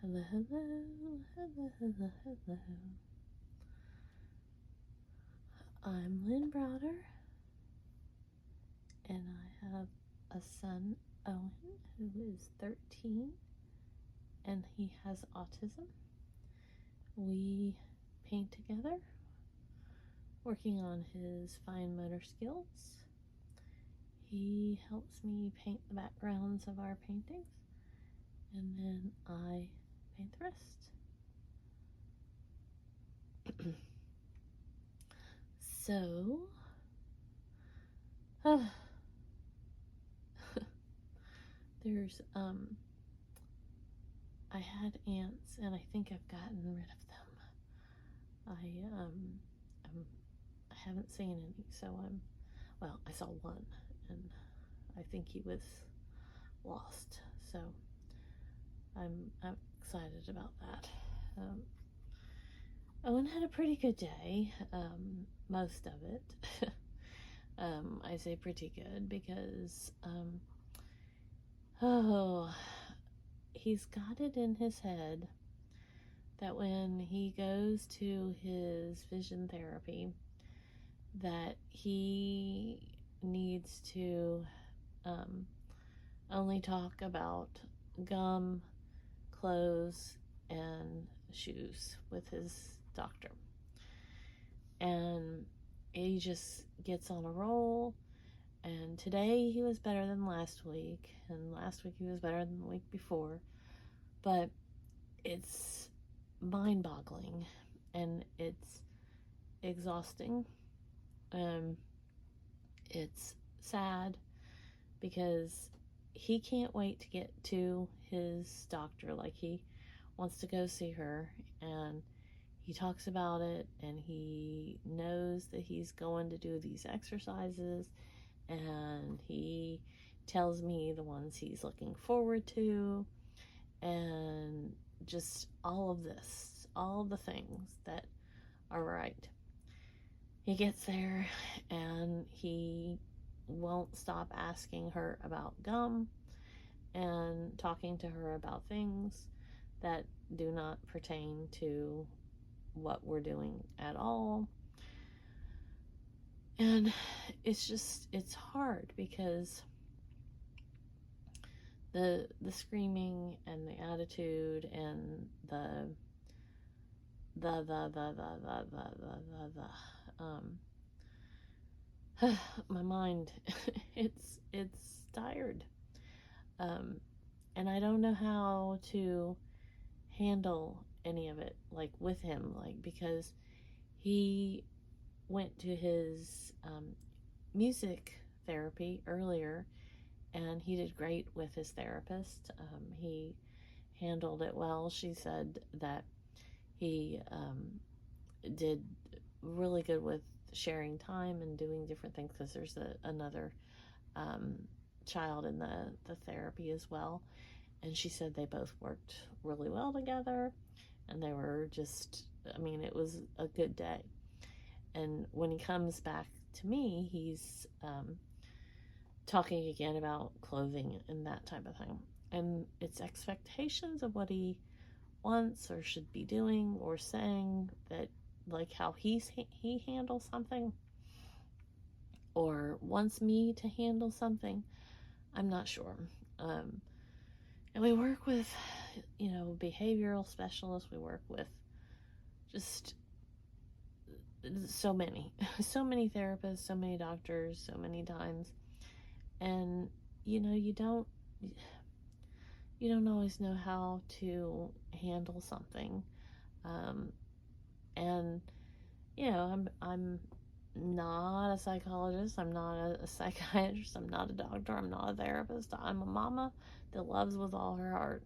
Hello, hello, hello, hello, hello. I'm Lynn Browder, and I have a son, Owen, who is 13, and he has autism. We paint together, working on his fine motor skills. He helps me paint the backgrounds of our paintings, and then I paint the rest. So, there's, I had ants, and I think I've gotten rid of them. I haven't seen any, so well, I saw one, and I think he was lost, so I'm excited about that. Owen had a pretty good day, most of it. I say pretty good because, he's got it in his head that when he goes to his vision therapy, that he needs to only talk about gum, clothes, and shoes with his doctor. And he just gets on a roll. And today he was better than last week, and last week he was better than the week before. But it's mind-boggling, and it's exhausting. It's sad because he can't wait to get to his doctor. Like, he wants to go see her, and he talks about it, and he knows that he's going to do these exercises, and he tells me the ones he's looking forward to, and just all of this, all the things that are right. He gets there, and he won't stop asking her about gum and talking to her about things that do not pertain to what we're doing at all. And it's hard because the screaming and the attitude and the my mind, it's tired, and I don't know how to handle any of it, like, with him, like, because he went to his music therapy earlier, and he did great with his therapist. He handled it well. She said that he did really good with sharing time and doing different things, because there's another child in the therapy as well. And she said they both worked really well together, and they were just, I mean, it was a good day. And when he comes back to me, he's talking again about clothing and that type of thing. And it's expectations of what he wants or should be doing or saying, that, like, how he handles something or wants me to handle something. I'm not sure. And we work with, behavioral specialists. We work with just so many therapists, so many doctors, so many times. And, you don't always know how to handle something. And, I'm not a psychologist. I'm not a psychiatrist. I'm not a doctor. I'm not a therapist. I'm a mama that loves with all her heart.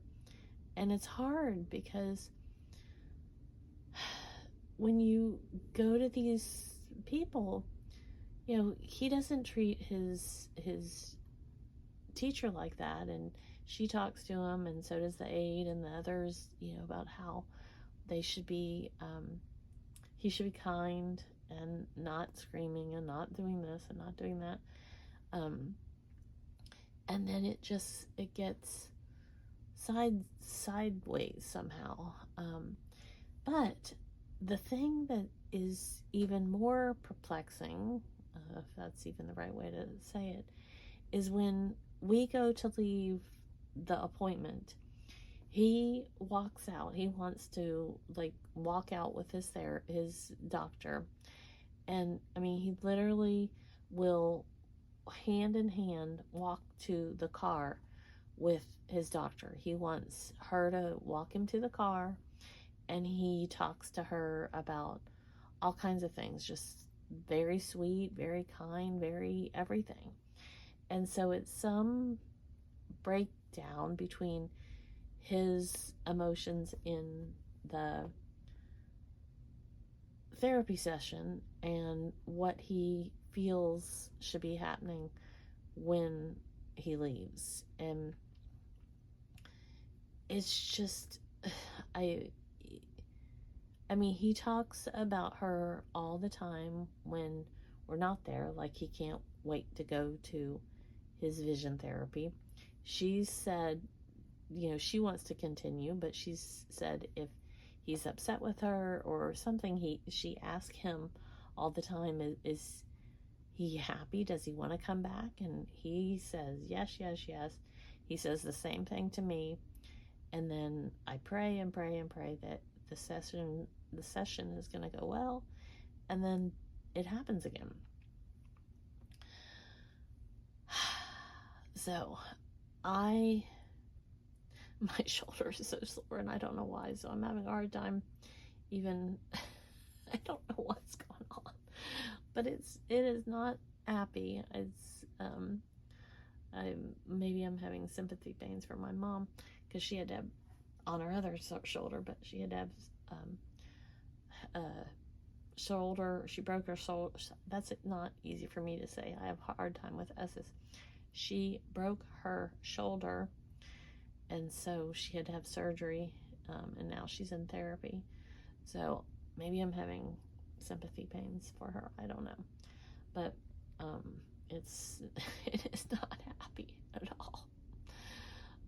And it's hard because when you go to these people, he doesn't treat his teacher like that, and she talks to him, and so does the aide and the others, about how they should be, he should be kind and not screaming and not doing this and not doing that. And then it gets sideways somehow. But the thing that is even more perplexing, if that's even the right way to say it, is when we go to leave the appointment, he walks out. He wants to like walk out with his doctor, and I mean he literally will hand in hand walk to the car with his doctor. He wants her to walk him to the car, and he talks to her about all kinds of things, just very sweet, very kind, very everything. And so it's some breakdown between his emotions in the therapy session and what he feels should be happening when he leaves. And it's just, I mean, he talks about her all the time when we're not there, like he can't wait to go to his vision therapy. She said, she wants to continue, but she's said if he's upset with her or something, she asks him all the time, is he happy? Does he want to come back? And he says, yes, yes, yes. He says the same thing to me. And then I pray and pray and pray that the session is going to go well. And then it happens again. So my shoulder is so sore and I don't know why. So I'm having a hard time even, I don't know what's going on. But it is not happy. It's, maybe I'm having sympathy pains for my mom because she had to have on her other shoulder, but she had to have shoulder. She broke her shoulder. That's not easy for me to say. I have a hard time with S's. She broke her shoulder, and so she had to have surgery, and now she's in therapy. So maybe I'm having sympathy pains for her. I don't know, but it is not happy at all.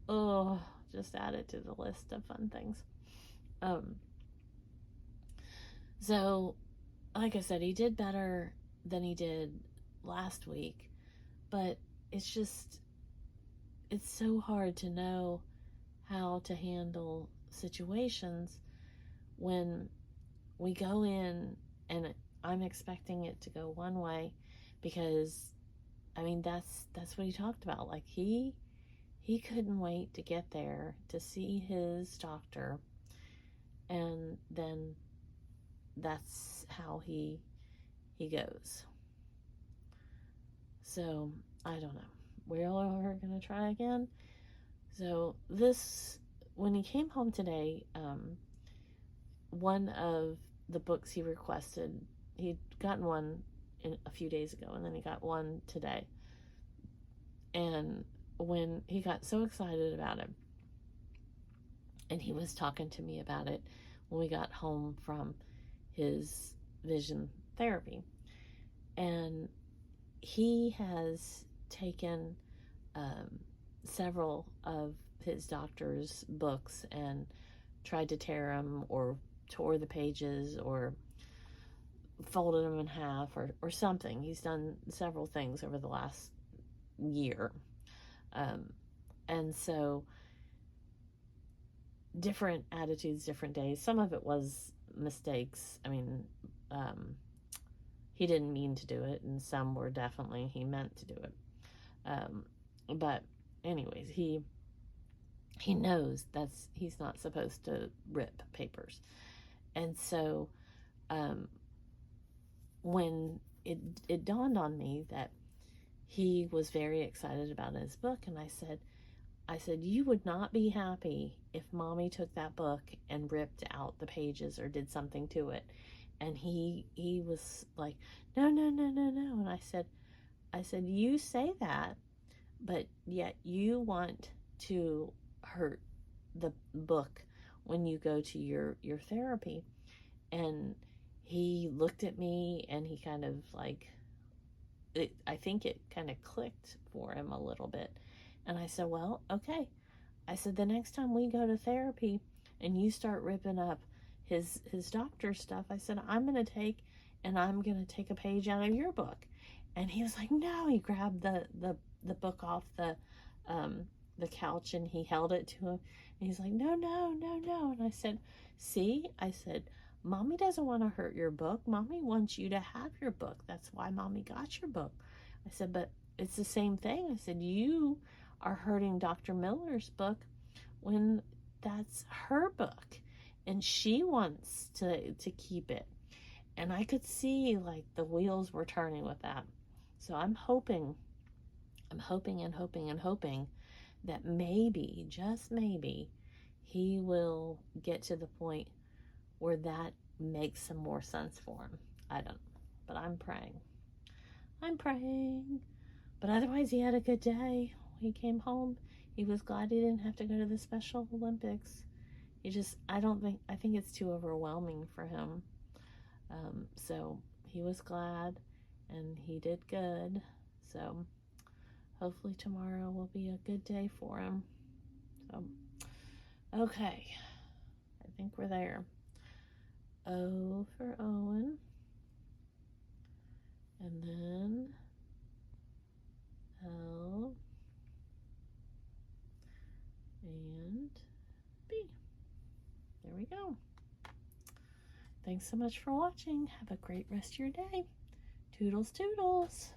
Oh, just add it to the list of fun things. So, like I said, he did better than he did last week, but it's so hard to know how to handle situations when we go in and I'm expecting it to go one way, because I mean that's what he talked about. Like he couldn't wait to get there to see his doctor, and then that's how he goes. So I don't know. We're gonna try again. So when he came home today, one of the books he requested, he'd gotten one a few days ago, and then he got one today. And when he got so excited about it, and he was talking to me about it when we got home from his vision therapy, and he has taken several of his doctor's books and tried to tear them or tore the pages or folded them in half or something. He's done several things over the last year. And so different attitudes, different days. Some of it was mistakes. I mean, he didn't mean to do it, and some were definitely he meant to do it. But anyways, he knows he's not supposed to rip papers. And so when it dawned on me that he was very excited about his book, and I said, you would not be happy if mommy took that book and ripped out the pages or did something to it. And he was like, no. And I said, you say that, but yet you want to hurt the book when you go to your therapy. And he looked at me and he kind of like, I think it kind of clicked for him a little bit. And I said, well, okay, I said, the next time we go to therapy and you start ripping up his doctor stuff, I said, I'm going to take a page out of your book. And he was like, no. He grabbed the book off the couch and he held it to him. And he's like, no, no, no, no. And I said, see, I said, Mommy doesn't want to hurt your book. Mommy wants you to have your book. That's why Mommy got your book. I said, but it's the same thing. I said, you are hurting Dr. Miller's book when that's her book and she wants to keep it. And I could see like the wheels were turning with that. So I'm hoping and hoping and hoping that maybe, just maybe, he will get to the point where that makes some more sense for him. I don't know, but I'm praying. I'm praying. But otherwise, he had a good day. He came home. He was glad he didn't have to go to the Special Olympics. I think it's too overwhelming for him. So he was glad and he did good. So hopefully tomorrow will be a good day for him. So, okay. I think we're there. O for Owen. And then L and B. There we go. Thanks so much for watching. Have a great rest of your day. Toodles, toodles.